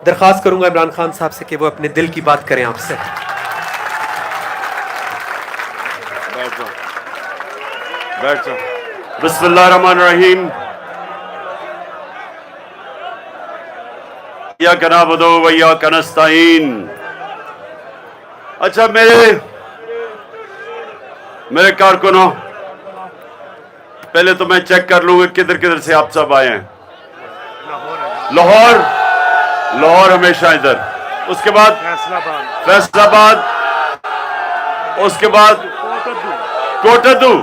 درخواست کروں گا عمران خان صاحب سے کہ وہ اپنے دل کی بات کریں آپ سے. بیٹھ جاؤ. بسم اللہ الرحمن الرحیم. ایاک نعبد و ایاک نستعین. اچھا میرے کارکنوں، پہلے تو میں چیک کر لوں گا کدھر کدھر سے آپ سب آئے ہیں. لاہور ہمیشہ ادھر، اس کے بعد فیصل آباد، اس کے بعد کوٹدو.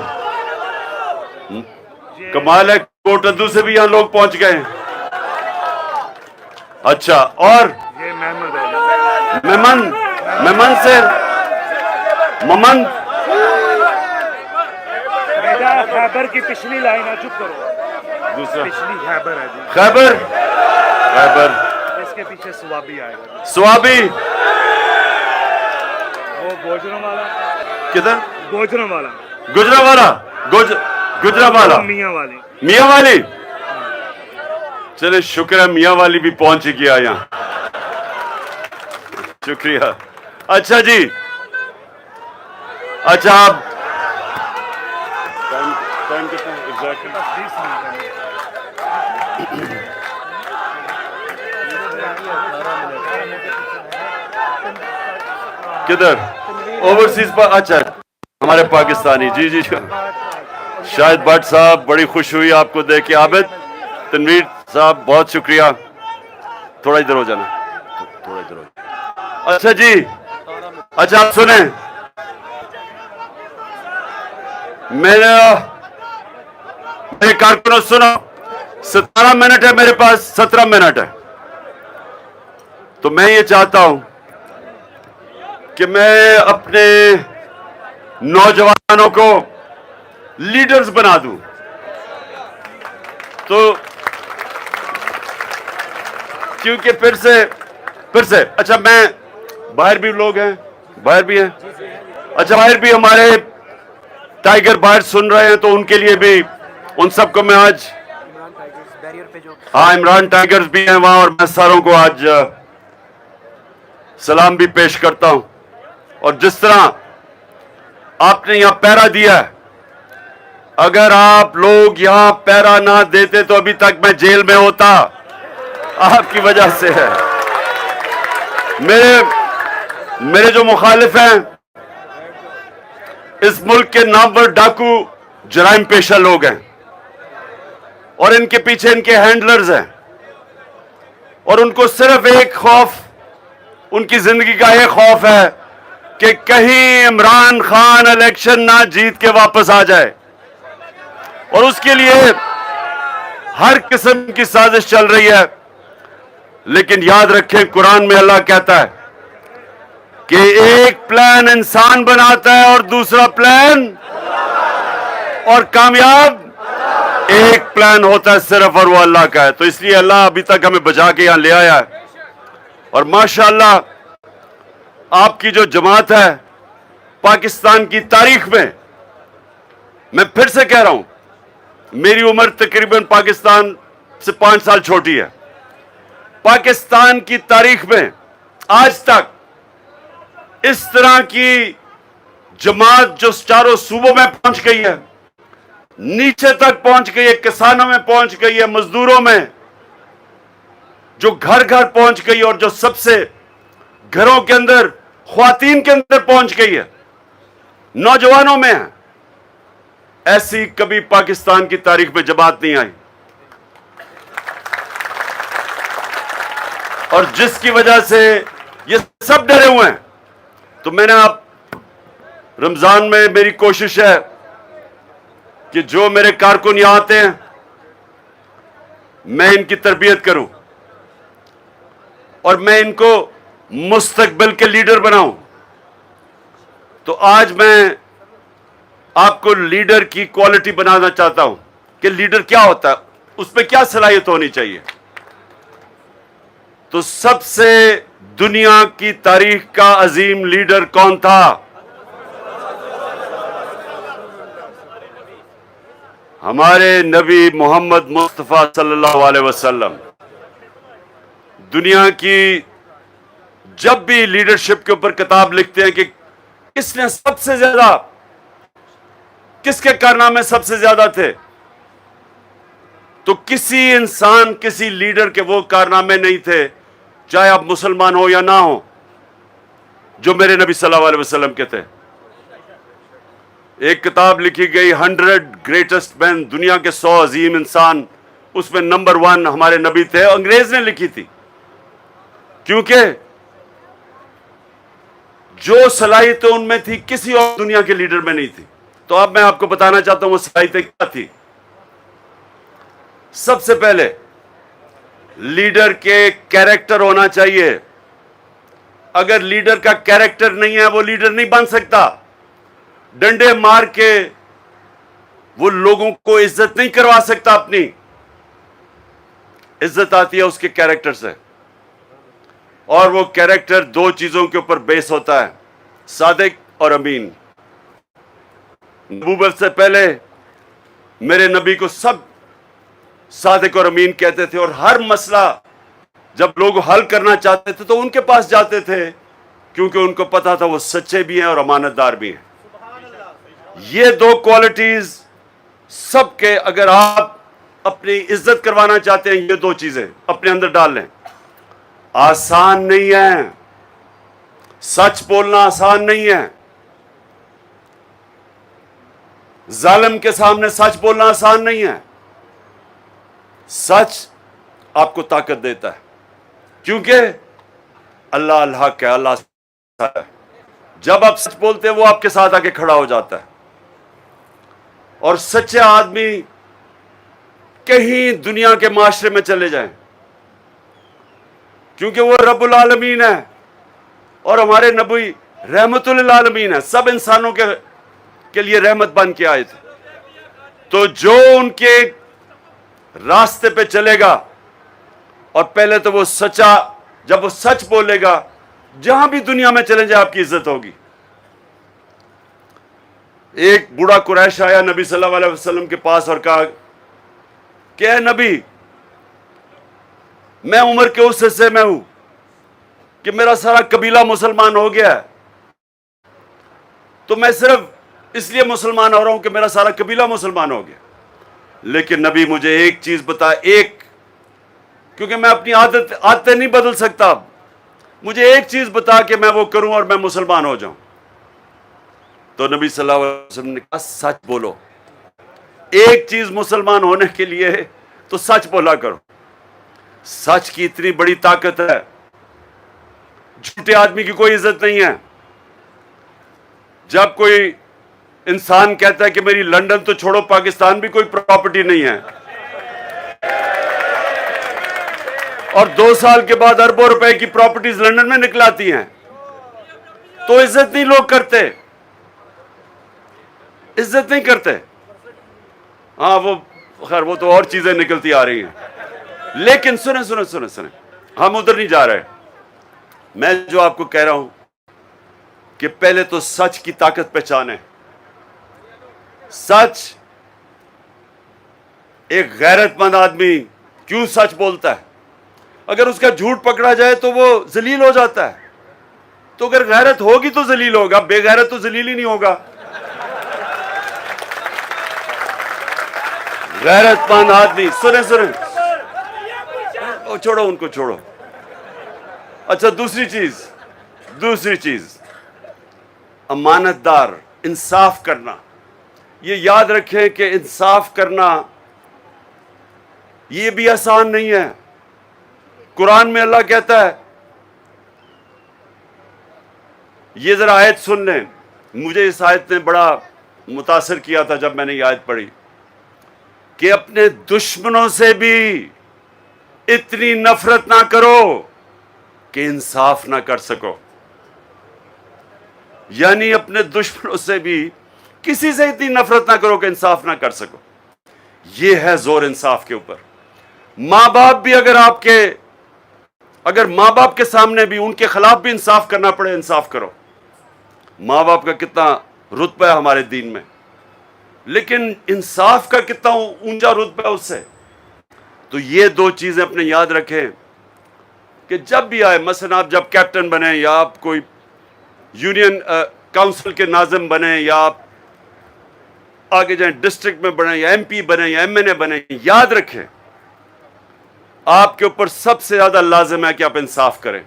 کمال ہے، کوٹدو سے بھی یہاں لوگ پہنچ گئے ہیں. اچھا، اور ممن سے ممن خیبر کی پچھلی لائن ہے، چپ کرو. دوسرا پچھلی خیبر ہے جی. خیبر اس کے پیچھے سوابی آئے گا. سوابی وہ گوجروں والا. کدھر؟ گوجروں والا. گجرا میاں والی. چلے شکر ہے میاں والی بھی پہنچ گیا یہاں. شکریہ. اچھا جی، اچھا آپ ٹائم کتنا کدھر اوورسیز پر؟ اچھا ہمارے پاکستانی. جی شاہد بٹ صاحب، بڑی خوش ہوئی آپ کو دیکھ کے. عابد تنویر صاحب بہت شکریہ. تھوڑا ادھر ہو جانا، تھوڑا ادھر ہو جانا. اچھا جی، اچھا آپ سنیں، میرے کارکنوں سنو. 17 منٹ ہے میرے پاس، 17 منٹ ہے. تو میں یہ چاہتا ہوں کہ میں اپنے نوجوانوں کو لیڈرز بنا دوں. تو کیونکہ پھر سے اچھا، میں باہر بھی لوگ ہیں، باہر بھی ہیں. اچھا باہر بھی ہمارے ٹائیگر باہر سن رہے ہیں، تو ان کے لیے بھی، ان سب کو میں آج، ہاں عمران ٹائیگرز بھی ہیں وہاں، اور میں ساروں کو آج سلام بھی پیش کرتا ہوں. اور جس طرح آپ نے یہاں پیرا دیا ہے، اگر آپ لوگ یہاں پیرا نہ دیتے تو ابھی تک میں جیل میں ہوتا. آپ کی وجہ سے ہے. میرے جو مخالف ہیں اس ملک کے نامور ڈاکو جرائم پیشہ لوگ ہیں، اور ان کے پیچھے ان کے ہینڈلرز ہیں، اور ان کو صرف ایک خوف، ان کی زندگی کا ایک خوف ہے کہ کہیں عمران خان الیکشن نہ جیت کے واپس آ جائے. اور اس کے لیے ہر قسم کی سازش چل رہی ہے. لیکن یاد رکھیں، قرآن میں اللہ کہتا ہے کہ ایک پلان انسان بناتا ہے اور دوسرا پلان، اور کامیاب ایک پلان ہوتا ہے صرف، اور وہ اللہ کا ہے. تو اس لیے اللہ ابھی تک ہمیں بچا کے یہاں لے آیا ہے. اور ماشاءاللہ آپ کی جو جماعت ہے پاکستان کی تاریخ میں پھر سے کہہ رہا ہوں، میری عمر تقریباً پاکستان سے 5 سال چھوٹی ہے. پاکستان کی تاریخ میں آج تک اس طرح کی جماعت جو چاروں صوبوں میں پہنچ گئی ہے، نیچے تک پہنچ گئی ہے، کسانوں میں پہنچ گئی ہے، مزدوروں میں، جو گھر گھر پہنچ گئی، اور جو سب سے گھروں کے اندر، خواتین کے اندر پہنچ گئی ہے، نوجوانوں میں ہے. ایسی کبھی پاکستان کی تاریخ میں جماعت نہیں آئی. اور جس کی وجہ سے یہ سب ڈرے ہوئے ہیں. تو میں نے رمضان میں میری کوشش ہے کہ جو میرے کارکن یہاں آتے ہیں میں ان کی تربیت کروں، اور میں ان کو مستقبل کے لیڈر بناؤں. تو آج میں آپ کو لیڈر کی کوالٹی بنانا چاہتا ہوں کہ لیڈر کیا ہوتا ہے، اس پہ کیا صلاحیت ہونی چاہیے. تو سب سے دنیا کی تاریخ کا عظیم لیڈر کون تھا؟ ہمارے نبی محمد مصطفیٰ صلی اللہ علیہ وسلم. دنیا کی جب بھی لیڈرشپ کے اوپر کتاب لکھتے ہیں کہ کس نے سب سے زیادہ، کس کے کارنامے سب سے زیادہ تھے، تو کسی انسان، کسی لیڈر کے وہ کارنامے نہیں تھے، چاہے آپ مسلمان ہو یا نہ ہو، جو میرے نبی صلی اللہ علیہ وسلم کے تھے. ایک کتاب لکھی گئی 100 گریٹسٹ مین، دنیا کے 100 عظیم انسان، اس میں نمبر 1 ہمارے نبی تھے. انگریز نے لکھی تھی، کیونکہ جو صلاحیتیں ان میں تھی کسی اور دنیا کے لیڈر میں نہیں تھی. تو اب میں آپ کو بتانا چاہتا ہوں وہ صلاحیتیں کیا تھی. سب سے پہلے لیڈر کے کیریکٹر ہونا چاہیے. اگر لیڈر کا کیریکٹر نہیں ہے وہ لیڈر نہیں بن سکتا. ڈنڈے مار کے وہ لوگوں کو عزت نہیں کروا سکتا. اپنی عزت آتی ہے اس کے کیریکٹر سے، اور وہ کیریکٹر 2 چیزوں کے اوپر بیس ہوتا ہے، صادق اور امین. نبوت سے پہلے میرے نبی کو سب صادق اور امین کہتے تھے، اور ہر مسئلہ جب لوگ حل کرنا چاہتے تھے تو ان کے پاس جاتے تھے، کیونکہ ان کو پتا تھا وہ سچے بھی ہیں اور امانت دار بھی ہیں. یہ 2 کوالٹیز سب کے، اگر آپ اپنی عزت کروانا چاہتے ہیں، یہ 2 چیزیں اپنے اندر ڈال لیں. آسان نہیں ہے، سچ بولنا آسان نہیں ہے. ظالم کے سامنے سچ بولنا آسان نہیں ہے. سچ آپ کو طاقت دیتا ہے، کیونکہ اللہ الحق ہے، اللہ ہے. جب آپ سچ بولتے ہیں وہ آپ کے ساتھ آ کے کھڑا ہو جاتا ہے. اور سچے آدمی کہیں دنیا کے معاشرے میں چلے جائیں، کیونکہ وہ رب العالمین ہے اور ہمارے نبی رحمت للعالمین ہے، سب انسانوں کے لیے رحمت بن کے آئے تھے. تو جو ان کے راستے پہ چلے گا، اور پہلے تو وہ سچا، جب وہ سچ بولے گا، جہاں بھی دنیا میں چلے جائے آپ کی عزت ہوگی. ایک بوڑھا قریش آیا نبی صلی اللہ علیہ وسلم کے پاس اور کہا کہ اے نبی، میں عمر کے اس حصے میں ہوں کہ میرا سارا قبیلہ مسلمان ہو گیا ہے، تو میں صرف اس لیے مسلمان ہو رہا ہوں کہ میرا سارا قبیلہ مسلمان ہو گیا. لیکن نبی مجھے ایک چیز بتا، کیونکہ میں اپنی عادتیں نہیں بدل سکتا، مجھے ایک چیز بتا کہ میں وہ کروں اور میں مسلمان ہو جاؤں. تو نبی صلی اللہ علیہ وسلم نے کہا سچ بولو. ایک چیز مسلمان ہونے کے لیے تو سچ بولا کرو. سچ کی اتنی بڑی طاقت ہے، جھوٹے آدمی کی کوئی عزت نہیں ہے. جب کوئی انسان کہتا ہے کہ میری لندن تو چھوڑو، پاکستان بھی کوئی پراپرٹی نہیں ہے، اور 2 سال کے بعد اربوں روپے کی پراپرٹیز لندن میں نکلاتی ہیں، تو عزت نہیں لوگ کرتے، عزت نہیں کرتے. ہاں وہ خیر وہ تو اور چیزیں نکلتی آ رہی ہیں. لیکن سنیں، ہم ادھر نہیں جا رہے. میں جو آپ کو کہہ رہا ہوں کہ پہلے تو سچ کی طاقت پہچانیں. سچ، ایک غیرت مند آدمی کیوں سچ بولتا ہے؟ اگر اس کا جھوٹ پکڑا جائے تو وہ ذلیل ہو جاتا ہے. تو اگر غیرت ہوگی تو ذلیل ہوگا، بے غیرت تو ذلیل ہی نہیں ہوگا. غیرت مند آدمی، سنیں، چھوڑو ان کو، چھوڑو. اچھا، دوسری چیز امانت دار، انصاف کرنا. یہ یاد رکھیں کہ انصاف کرنا یہ بھی آسان نہیں ہے. قرآن میں اللہ کہتا ہے، یہ ذرا آیت سن لیں. مجھے اس آیت نے بڑا متاثر کیا تھا جب میں نے یہ آیت پڑھی، کہ اپنے دشمنوں سے بھی اتنی نفرت نہ کرو کہ انصاف نہ کر سکو. یعنی اپنے دشمنوں سے بھی کسی سے اتنی نفرت نہ کرو کہ انصاف نہ کر سکو. یہ ہے زور انصاف کے اوپر. ماں باپ بھی اگر ماں باپ کے سامنے بھی ان کے خلاف بھی انصاف کرنا پڑے، انصاف کرو. ماں باپ کا کتنا رتبہ ہے ہمارے دین میں، لیکن انصاف کا کتنا اونچا رتبہ ہے اس سے. تو یہ 2 چیزیں اپنے یاد رکھیں کہ جب بھی آئے، مثلا آپ جب کیپٹن بنے یا آپ کوئی یونین کاؤنسل کے ناظم بنے یا آپ آگے جائیں ڈسٹرکٹ میں بنے یا ایم پی بنے یا ایم این اے بنے، یاد رکھیں آپ کے اوپر سب سے زیادہ لازم ہے کہ آپ انصاف کریں،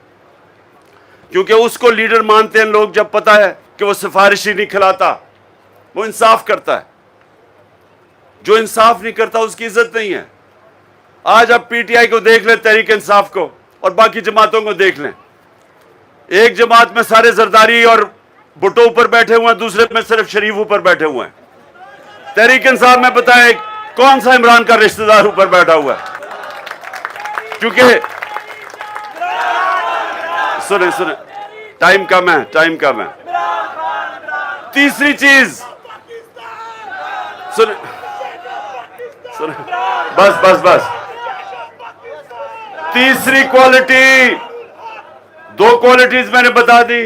کیونکہ اس کو لیڈر مانتے ہیں لوگ جب پتہ ہے کہ وہ سفارشی نہیں کھلاتا، وہ انصاف کرتا ہے۔ جو انصاف نہیں کرتا اس کی عزت نہیں ہے۔ آج آپ پی ٹی آئی کو دیکھ لیں، تحریک انصاف کو، اور باقی جماعتوں کو دیکھ لیں، ایک جماعت میں سارے زرداری اور بھٹو اوپر بیٹھے ہوئے ہیں، دوسرے میں صرف شریف اوپر بیٹھے ہوئے ہیں۔ تحریک انصاف میں بتائیں کون سا عمران کا رشتہ دار اوپر بیٹھا ہوا ہے؟ کیونکہ سنیں ٹائم کم ہے۔ تیسری چیز سنیں، بس تیسری کوالٹی، دو کوالٹیز میں نے بتا دی،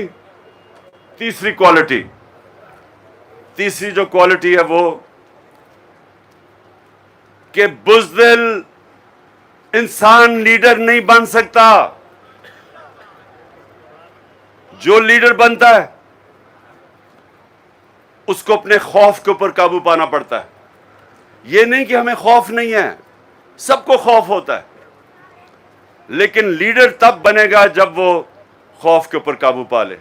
تیسری جو کوالٹی ہے وہ کہ بزدل انسان لیڈر نہیں بن سکتا۔ جو لیڈر بنتا ہے اس کو اپنے خوف کے اوپر قابو پانا پڑتا ہے۔ یہ نہیں کہ ہمیں خوف نہیں ہے، سب کو خوف ہوتا ہے، لیکن لیڈر تب بنے گا جب وہ خوف کے اوپر قابو پا لے۔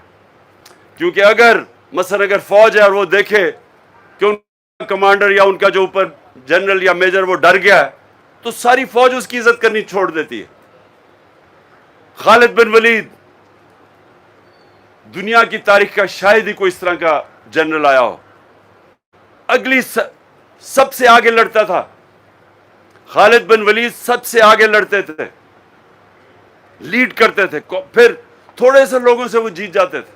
کیونکہ اگر فوج ہے اور وہ دیکھے کہ ان کا کمانڈر یا ان کا جو اوپر جنرل یا میجر وہ ڈر گیا ہے، تو ساری فوج اس کی عزت کرنی چھوڑ دیتی ہے۔ خالد بن ولید دنیا کی تاریخ کا شاید ہی کوئی اس طرح کا جنرل آیا ہو، اگلی سب سے آگے لڑتا تھا۔ خالد بن ولید سب سے آگے لڑتے تھے، لیڈ کرتے تھے، پھر تھوڑے سے لوگوں سے وہ جیت جاتے تھے،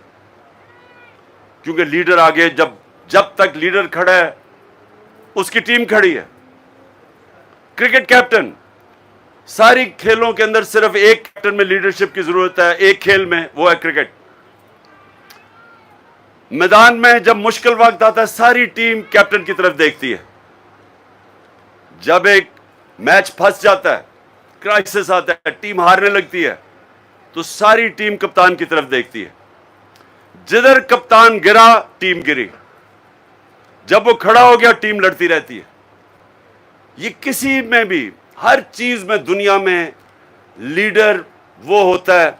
کیونکہ لیڈر آگے جب تک لیڈر کھڑا ہے اس کی ٹیم کھڑی ہے۔ کرکٹ کیپٹن، ساری کھیلوں کے اندر صرف ایک کیپٹن میں لیڈرشپ کی ضرورت ہے، ایک کھیل میں، وہ ہے کرکٹ۔ میدان میں جب مشکل وقت آتا ہے ساری ٹیم کیپٹن کی طرف دیکھتی ہے۔ جب ایک میچ پھنس جاتا ہے، کرائسس آتا ہے، ٹیم ہارنے لگتی ہے، تو ساری ٹیم کپتان کی طرف دیکھتی ہے۔ جدھر کپتان گرا ٹیم گری، جب وہ کھڑا ہو گیا ٹیم لڑتی رہتی ہے۔ یہ کسی میں بھی، ہر چیز میں، دنیا میں لیڈر وہ ہوتا ہے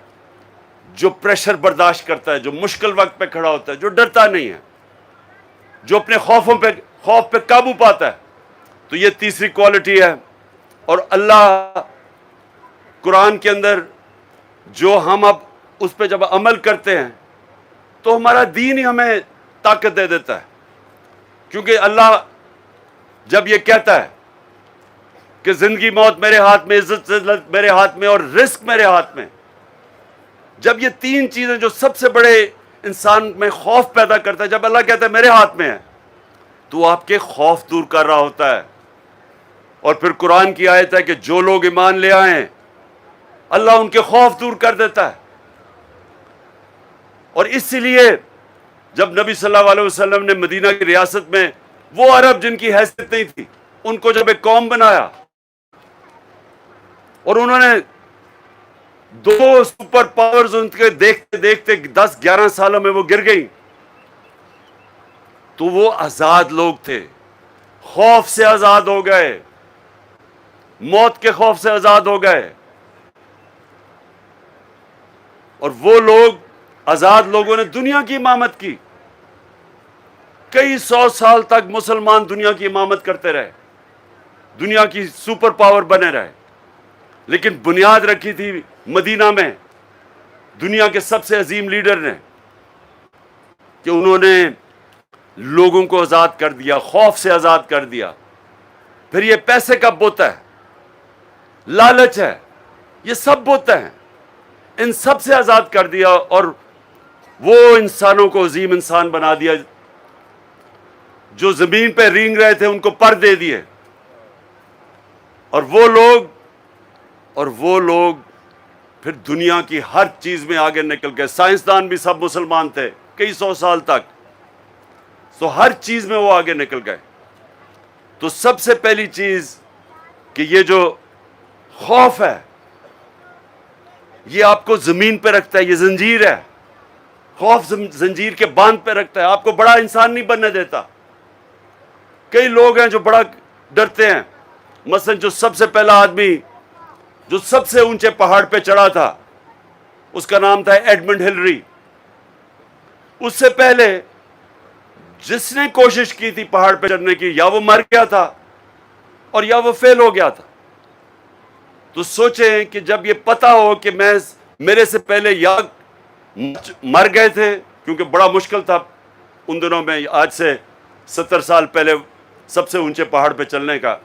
جو پریشر برداشت کرتا ہے، جو مشکل وقت پہ کھڑا ہوتا ہے، جو ڈرتا نہیں ہے، جو اپنے خوف پہ قابو پاتا ہے۔ تو یہ تیسری کوالٹی ہے۔ اور اللہ قرآن کے اندر جو ہم اب اس پہ جب عمل کرتے ہیں تو ہمارا دین ہی ہمیں طاقت دے دیتا ہے، کیونکہ اللہ جب یہ کہتا ہے کہ زندگی موت میرے ہاتھ میں، عزت ذلت میرے ہاتھ میں اور رزق میرے ہاتھ میں، جب یہ تین چیزیں جو سب سے بڑے انسان میں خوف پیدا کرتا ہے، جب اللہ کہتا ہے میرے ہاتھ میں ہے، تو وہ آپ کے خوف دور کر رہا ہوتا ہے۔ اور پھر قرآن کی آیت ہے کہ جو لوگ ایمان لے آئیں اللہ ان کے خوف دور کر دیتا ہے۔ اور اسی لیے جب نبی صلی اللہ علیہ وسلم نے مدینہ کی ریاست میں وہ عرب جن کی حیثیت نہیں تھی ان کو جب ایک قوم بنایا، اور انہوں نے دو سپر پاورز ان کے دیکھتے دیکھتے 10-11 سالوں میں وہ گر گئی، تو وہ آزاد لوگ تھے، خوف سے آزاد ہو گئے، موت کے خوف سے آزاد ہو گئے۔ اور وہ لوگ، آزاد لوگوں نے دنیا کی امامت کی، کئی 100 سال تک مسلمان دنیا کی امامت کرتے رہے، دنیا کی سپر پاور بنے رہے، لیکن بنیاد رکھی تھی مدینہ میں دنیا کے سب سے عظیم لیڈر نے، کہ انہوں نے لوگوں کو آزاد کر دیا، خوف سے آزاد کر دیا۔ پھر یہ پیسے کا بت ہے، لالچ ہے، یہ سب بت ہیں، ان سب سے آزاد کر دیا، اور وہ انسانوں کو عظیم انسان بنا دیا۔ جو زمین پہ رینگ رہے تھے ان کو پر دے دیے، اور وہ لوگ پھر دنیا کی ہر چیز میں آگے نکل گئے۔ سائنسدان بھی سب مسلمان تھے کئی 100 سال تک، تو ہر چیز میں وہ آگے نکل گئے۔ تو سب سے پہلی چیز کہ یہ جو خوف ہے یہ آپ کو زمین پہ رکھتا ہے. یہ زنجیر ہے. خوف زنجیر کے باندھ پہ رکھتا ہے, آپ کو بڑا انسان نہیں بننے دیتا. کئی لوگ ہیں جو بڑا ڈرتے ہیں. مثلا جو سب سے پہلا آدمی جو سب سے اونچے پہاڑ پہ چڑھا تھا, اس کا نام تھا ایڈمنڈ ہلری. اس سے پہلے جس نے کوشش کی تھی پہاڑ پہ چڑھنے کی, یا وہ مر گیا تھا اور یا وہ فیل ہو گیا تھا. تو سوچیں کہ جب یہ پتا ہو کہ میرے سے پہلے یا مر گئے تھے, کیونکہ بڑا مشکل تھا ان دنوں میں, آج سے 70 سال پہلے سب سے اونچے پہاڑ پہ چلنے کا,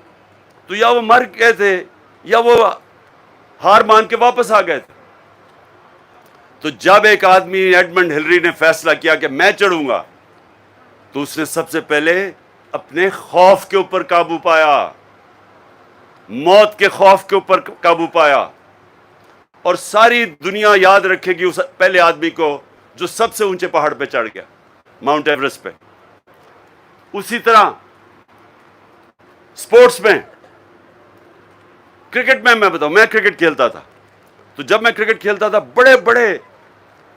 تو یا وہ مر گئے تھے یا وہ ہار مان کے واپس آ گئے تھے. تو جب ایک آدمی ایڈمنڈ ہلری نے فیصلہ کیا کہ میں چڑھوں گا, تو اس نے سب سے پہلے اپنے خوف کے اوپر قابو پایا, موت کے خوف کے اوپر قابو پایا. اور ساری دنیا یاد رکھے گی اس پہلے آدمی کو جو سب سے اونچے پہاڑ پہ چڑھ گیا, ماؤنٹ ایورسٹ پہ. اسی طرح سپورٹس میں, کرکٹ میں بتاؤں, میں کرکٹ کھیلتا تھا. تو جب میں کرکٹ کھیلتا تھا, بڑے بڑے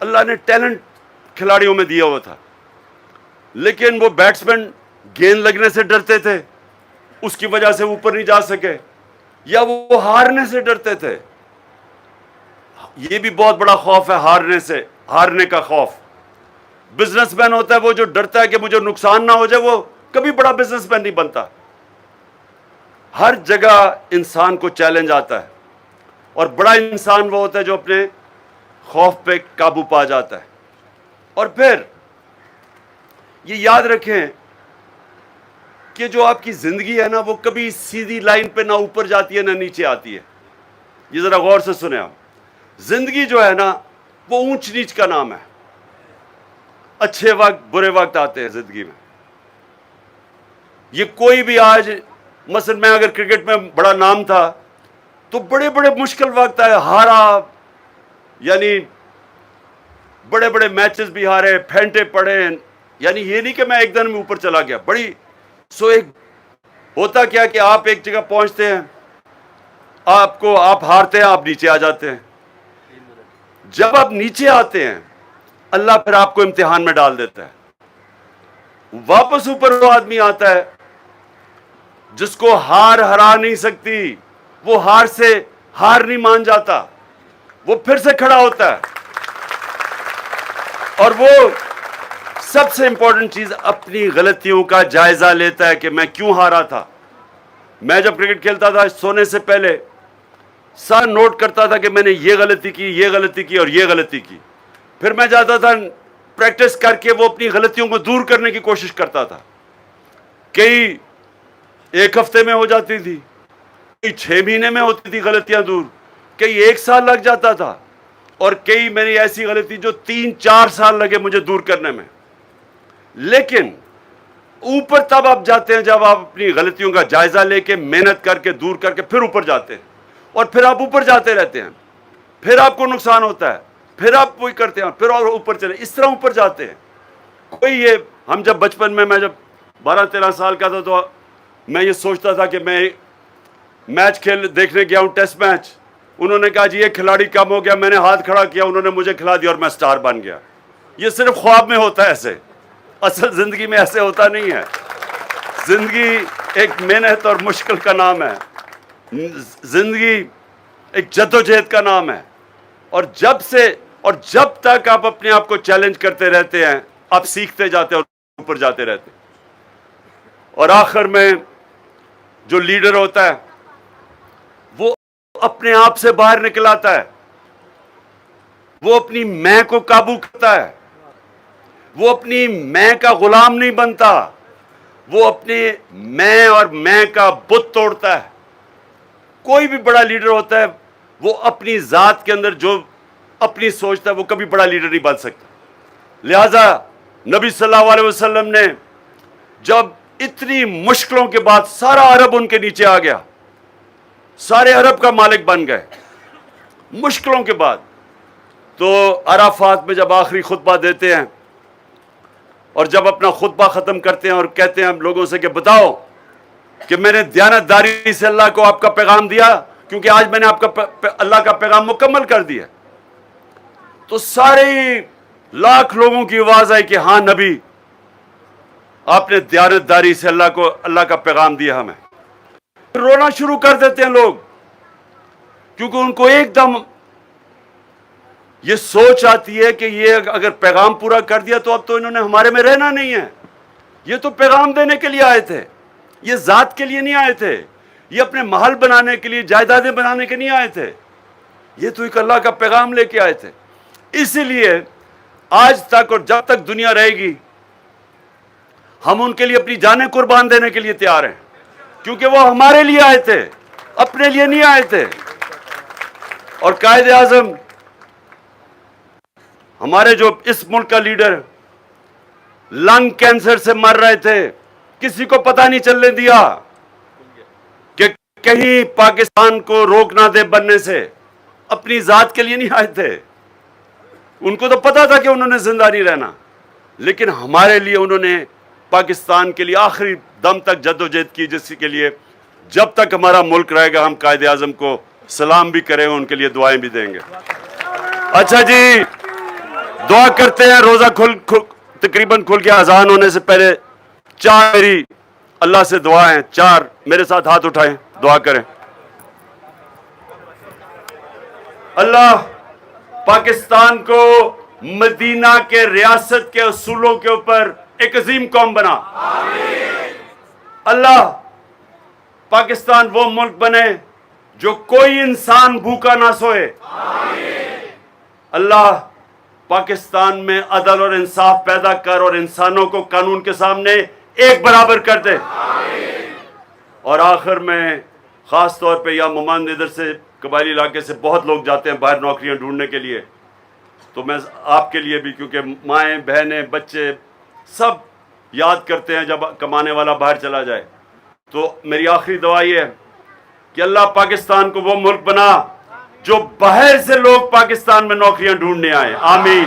اللہ نے ٹیلنٹ کھلاڑیوں میں دیا ہوا تھا, لیکن وہ بیٹسمین گیند لگنے سے ڈرتے تھے, اس کی وجہ سے اوپر نہیں جا سکے, یا وہ ہارنے سے ڈرتے تھے. یہ بھی بہت بڑا خوف ہے, ہارنے کا خوف. بزنس مین ہوتا ہے وہ جو ڈرتا ہے کہ مجھے نقصان نہ ہو جائے, وہ کبھی بڑا بزنس مین نہیں بنتا. ہر جگہ انسان کو چیلنج آتا ہے, اور بڑا انسان وہ ہوتا ہے جو اپنے خوف پہ قابو پا جاتا ہے. اور پھر یہ یاد رکھیں کہ جو آپ کی زندگی ہے نا, وہ کبھی سیدھی لائن پہ نہ اوپر جاتی ہے نہ نیچے آتی ہے. یہ ذرا غور سے سنیں آپ. زندگی جو ہے نا, وہ اونچ نیچ کا نام ہے. اچھے وقت برے وقت آتے ہیں زندگی میں. یہ کوئی بھی آج مثلا میں اگر کرکٹ میں بڑا نام تھا, تو بڑے بڑے مشکل وقت آئے, ہارا, یعنی بڑے بڑے میچز بھی ہارے, پھینٹے پڑے. یعنی یہ نہیں کہ میں ایک دن میں اوپر چلا گیا. ایک ہوتا کیا کہ آپ ایک جگہ پہنچتے ہیں, آپ ہارتے ہیں, آپ نیچے آ جاتے ہیں. جب آپ نیچے آتے ہیں, اللہ پھر آپ کو امتحان میں ڈال دیتا ہے. واپس اوپر وہ آدمی آتا ہے جس کو ہار ہرا نہیں سکتی, وہ ہار نہیں مان جاتا, وہ پھر سے کھڑا ہوتا ہے. اور وہ سب سے امپورٹنٹ چیز, اپنی غلطیوں کا جائزہ لیتا ہے کہ میں کیوں ہارا تھا. میں جب کرکٹ کھیلتا تھا, سونے سے پہلے سارا نوٹ کرتا تھا کہ میں نے یہ غلطی کی, یہ غلطی کی اور یہ غلطی کی. پھر میں جاتا تھا پریکٹس کر کے وہ اپنی غلطیوں کو دور کرنے کی کوشش کرتا تھا. کئی ایک ہفتے میں ہو جاتی تھی, کئی 6 مہینے میں ہوتی تھی غلطیاں دور, کئی 1 سال لگ جاتا تھا, اور کئی میری ایسی غلطی جو 3-4 سال لگے مجھے دور کرنے میں. لیکن اوپر تب آپ جاتے ہیں جب آپ اپنی غلطیوں کا جائزہ لے کے, محنت کر کے, دور کر کے پھر اوپر جاتے ہیں. اور پھر آپ اوپر جاتے رہتے ہیں, پھر آپ کو نقصان ہوتا ہے, پھر آپ وہی کرتے ہیں, پھر اور اوپر چلے, اس طرح اوپر جاتے ہیں. کوئی یہ ہم جب بچپن میں جب 12-13 سال کا تھا, تو میں یہ سوچتا تھا کہ میں میچ دیکھنے گیا ہوں, ٹیسٹ میچ. انہوں نے کہا جی یہ کھلاڑی کم ہو گیا, میں نے ہاتھ کھڑا کیا, انہوں نے مجھے کھلا دیا اور میں سٹار بن گیا. یہ صرف خواب میں ہوتا ہے ایسے, اصل زندگی میں ایسے ہوتا نہیں ہے. زندگی ایک محنت اور مشکل کا نام ہے, زندگی ایک جدوجہد کا نام ہے. اور جب تک آپ اپنے آپ کو چیلنج کرتے رہتے ہیں, آپ سیکھتے جاتے ہیں اور اوپر جاتے رہتے ہیں. اور آخر میں جو لیڈر ہوتا ہے وہ اپنے آپ سے باہر نکل آتا ہے, وہ اپنی میں کو قابو کرتا ہے, وہ اپنی میں کا غلام نہیں بنتا, وہ اپنی میں اور میں کا بت توڑتا ہے. کوئی بھی بڑا لیڈر ہوتا ہے وہ اپنی ذات کے اندر جو اپنی سوچتا ہے وہ کبھی بڑا لیڈر نہیں بن سکتا. لہذا نبی صلی اللہ علیہ وسلم نے جب اتنی مشکلوں کے بعد, سارا عرب ان کے نیچے آ گیا, سارے عرب کا مالک بن گئے مشکلوں کے بعد, تو عرفات میں جب آخری خطبہ دیتے ہیں اور جب اپنا خطبہ ختم کرتے ہیں اور کہتے ہیں ہم لوگوں سے کہ بتاؤ کہ میں نے دیانت داری سے اللہ کو آپ کا پیغام دیا, کیونکہ آج میں نے آپ کا اللہ کا پیغام مکمل کر دیا. تو سارے لاکھ لوگوں کی آواز آئی کہ ہاں نبی، آپ نے دیانتداری سے اللہ کا پیغام دیا ہمیں. رونا شروع کر دیتے ہیں لوگ، کیونکہ ان کو ایک دم یہ سوچ آتی ہے کہ یہ اگر پیغام پورا کر دیا تو اب تو انہوں نے ہمارے میں رہنا نہیں ہے. یہ تو پیغام دینے کے لیے آئے تھے، یہ ذات کے لیے نہیں آئے تھے، یہ اپنے محل بنانے کے لیے، جائیدادیں بنانے کے نہیں آئے تھے، یہ تو ایک اللہ کا پیغام لے کے آئے تھے. اسی لیے آج تک اور جب تک دنیا رہے گی ہم ان کے لیے اپنی جانیں قربان دینے کے لیے تیار ہیں، کیونکہ وہ ہمارے لیے آئے تھے، اپنے لیے نہیں آئے تھے. اور قائد اعظم ہمارے جو اس ملک کا لیڈر لنگ کینسر سے مر رہے تھے، کسی کو پتہ نہیں چلنے دیا کہ کہیں پاکستان کو روک نہ دے بننے سے. اپنی ذات کے لیے نہیں آئے تھے، ان کو تو پتا تھا کہ انہوں نے زندہ نہیں رہنا، لیکن ہمارے لیے انہوں نے پاکستان کے لیے آخری دم تک جدوجہد کی، جس کے لیے جب تک ہمارا ملک رہے گا ہم قائد اعظم کو سلام بھی کریں، ان کے لیے دعائیں بھی دیں گے. اچھا جی، دعا کرتے ہیں. روزہ تقریباً کھل کے اذان ہونے سے پہلے 4 میری اللہ سے دعائیں، 4 میرے ساتھ ہاتھ اٹھائیں، دعا کریں. اللہ پاکستان کو مدینہ کے ریاست کے اصولوں کے اوپر ایک عظیم قوم بنا. اللہ پاکستان وہ ملک بنے جو کوئی انسان بھوکا نہ سوئے. اللہ پاکستان میں عدل اور انصاف پیدا کر اور انسانوں کو قانون کے سامنے ایک برابر کر دے. اور آخر میں خاص طور پہ یا مماند ادھر سے قبائلی علاقے سے بہت لوگ جاتے ہیں باہر نوکریاں ڈھونڈنے کے لیے، تو میں آپ کے لیے بھی، کیونکہ مائیں بہنیں بچے سب یاد کرتے ہیں جب کمانے والا باہر چلا جائے، تو میری آخری دعا یہ ہے کہ اللہ پاکستان کو وہ ملک بنا جو باہر سے لوگ پاکستان میں نوکریاں ڈھونڈنے آئے. آمین.